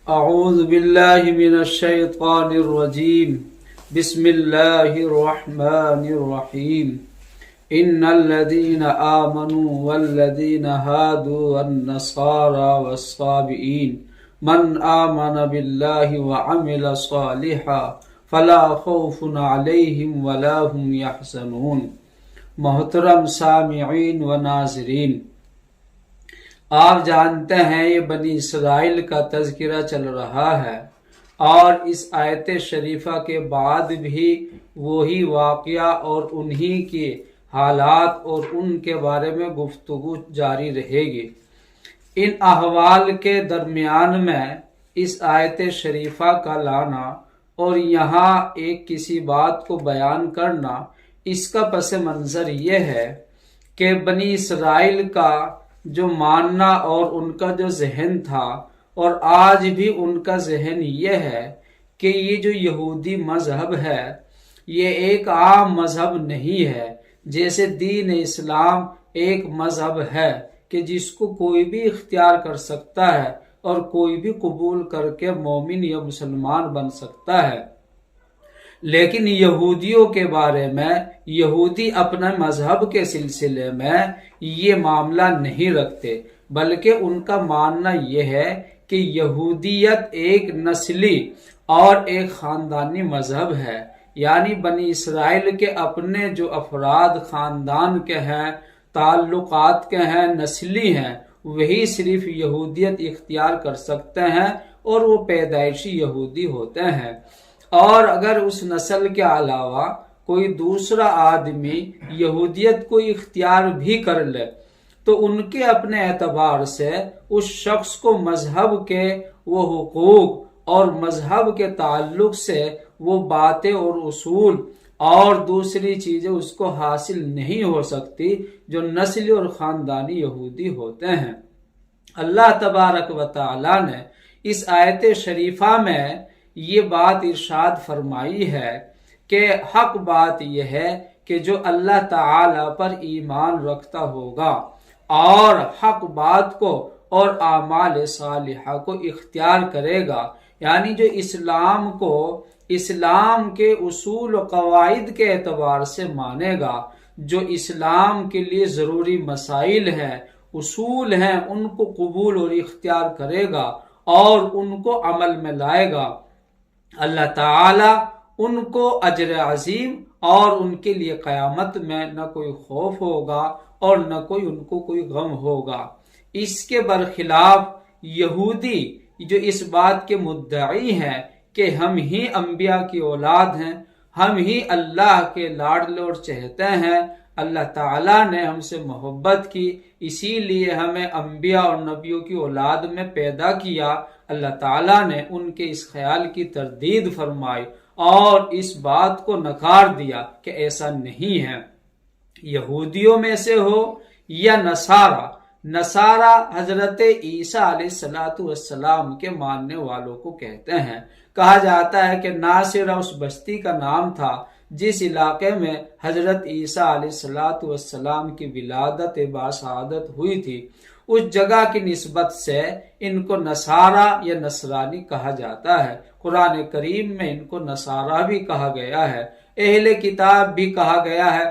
اعوذ باللہ من الشیطان الرجیم بسم اللہ الرحمن الرحیم ان الذین آمنوا والذین هادوا والنصارى والصابئین من آمن باللہ وعمل صالحا فلا خوف علیہم ولا هم یحزنون۔ محترم سامعین و ناظرین، آپ جانتے ہیں یہ بنی اسرائیل کا تذکرہ چل رہا ہے، اور اس آیت شریفہ کے بعد بھی وہی واقعہ اور انہی کے حالات اور ان کے بارے میں گفتگو جاری رہے گی۔ ان احوال کے درمیان میں اس آیت شریفہ کا لانا اور یہاں ایک کسی بات کو بیان کرنا، اس کا پس منظر یہ ہے کہ بنی اسرائیل کا جو ماننا اور ان کا جو ذہن تھا، اور آج بھی ان کا ذہن یہ ہے کہ یہ جو یہودی مذہب ہے یہ ایک عام مذہب نہیں ہے، جیسے دین اسلام ایک مذہب ہے کہ جس کو کوئی بھی اختیار کر سکتا ہے اور کوئی بھی قبول کر کے مومن یا مسلمان بن سکتا ہے۔ لیکن یہودیوں کے بارے میں، یہودی اپنے مذہب کے سلسلے میں یہ معاملہ نہیں رکھتے، بلکہ ان کا ماننا یہ ہے کہ یہودیت ایک نسلی اور ایک خاندانی مذہب ہے، یعنی بنی اسرائیل کے اپنے جو افراد خاندان کے ہیں، تعلقات کے ہیں، نسلی ہیں، وہی صرف یہودیت اختیار کر سکتے ہیں اور وہ پیدائشی یہودی ہوتے ہیں۔ اور اگر اس نسل کے علاوہ کوئی دوسرا آدمی یہودیت کو اختیار بھی کر لے تو ان کے اپنے اعتبار سے اس شخص کو مذہب کے وہ حقوق اور مذہب کے تعلق سے وہ باتیں اور اصول اور دوسری چیزیں اس کو حاصل نہیں ہو سکتی جو نسلی اور خاندانی یہودی ہوتے ہیں۔ اللہ تبارک و تعالی نے اس آیت شریفہ میں یہ بات ارشاد فرمائی ہے کہ حق بات یہ ہے کہ جو اللہ تعالی پر ایمان رکھتا ہوگا اور حق بات کو اور اعمال صالحہ کو اختیار کرے گا، یعنی جو اسلام کو اسلام کے اصول و قواعد کے اعتبار سے مانے گا، جو اسلام کے لیے ضروری مسائل ہیں، اصول ہیں، ان کو قبول اور اختیار کرے گا اور ان کو عمل میں لائے گا، اللہ تعالی ان کو اجر عظیم اور ان کے لیے قیامت میں نہ کوئی خوف ہوگا اور نہ کوئی ان کو کوئی غم ہوگا۔ اس کے برخلاف یہودی جو اس بات کے مدعی ہیں کہ ہم ہی انبیاء کی اولاد ہیں، ہم ہی اللہ کے لاڈلے اور چہتے ہیں، اللہ تعالیٰ نے ہم سے محبت کی، اسی لیے ہمیں انبیاء اور نبیوں کی اولاد میں پیدا کیا، اللہ تعالیٰ نے ان کے اس خیال کی تردید فرمائی اور اس بات کو نکار دیا کہ ایسا نہیں ہے۔ یہودیوں میں سے ہو یا نصارہ حضرت عیسیٰ علیہ السلام کے ماننے والوں کو کہتے ہیں۔ کہا جاتا ہے کہ ناصر اس بستی کا نام تھا جس علاقے میں حضرت عیسیٰ علیہ السلام کی ولادت باسعادت ہوئی تھی، اس جگہ کی نسبت سے ان کو نصارہ یا نصرانی کہا جاتا ہے۔ قرآن کریم میں ان کو نصارہ بھی کہا گیا ہے، اہل کتاب بھی کہا گیا ہے۔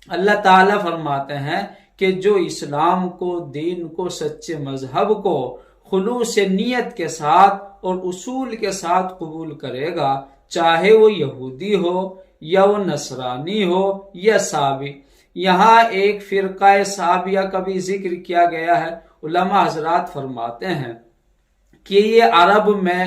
اللہ تعالیٰ فرماتے ہیں کہ جو اسلام کو، دین کو، سچے مذہب کو خلوص نیت کے ساتھ اور اصول کے ساتھ قبول کرے گا، چاہے وہ یہودی ہو یا وہ نصرانی ہو یا سابی۔ یہاں ایک فرقہ سابیہ کا بھی ذکر کیا گیا ہے۔ علماء حضرات فرماتے ہیں کہ یہ عرب میں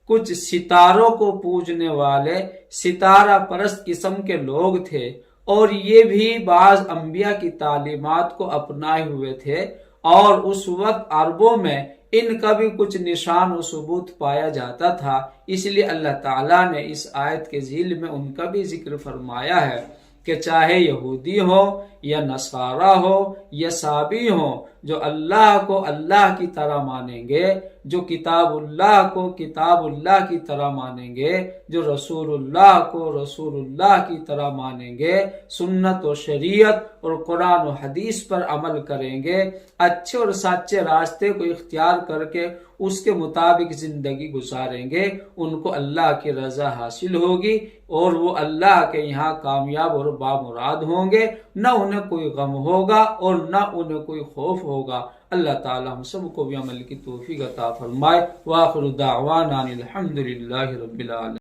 کچھ ستاروں کو پوجنے والے ستارہ پرست قسم کے لوگ تھے، اور یہ بھی بعض انبیاء کی تعلیمات کو اپنائے ہوئے تھے، اور اس وقت عربوں میں ان کا بھی کچھ نشان و ثبوت پایا جاتا تھا، اس لیے اللہ تعالیٰ نے اس آیت کے ذیل میں ان کا بھی ذکر فرمایا ہے کہ چاہے یہودی ہو یا نصارہ ہو یا سابی ہو، جو اللہ کو اللہ کی طرح مانیں گے، جو کتاب اللہ کو کتاب اللہ کی طرح مانیں گے، جو رسول اللہ کو رسول اللہ کی طرح مانیں گے، سنت و شریعت اور قرآن و حدیث پر عمل کریں گے، اچھے اور سچے راستے کو اختیار کر کے اس کے مطابق زندگی گزاریں گے، ان کو اللہ کی رضا حاصل ہوگی اور وہ اللہ کے یہاں کامیاب اور بامراد ہوں گے، نہ انہیں کوئی غم ہوگا اور نہ انہیں کوئی خوف ہوگا۔ اللہ تعالی ہم سب کو بھی عمل کی توفیق عطا فرمائے۔ وآخر دعوانا الحمدللہ رب العالمین۔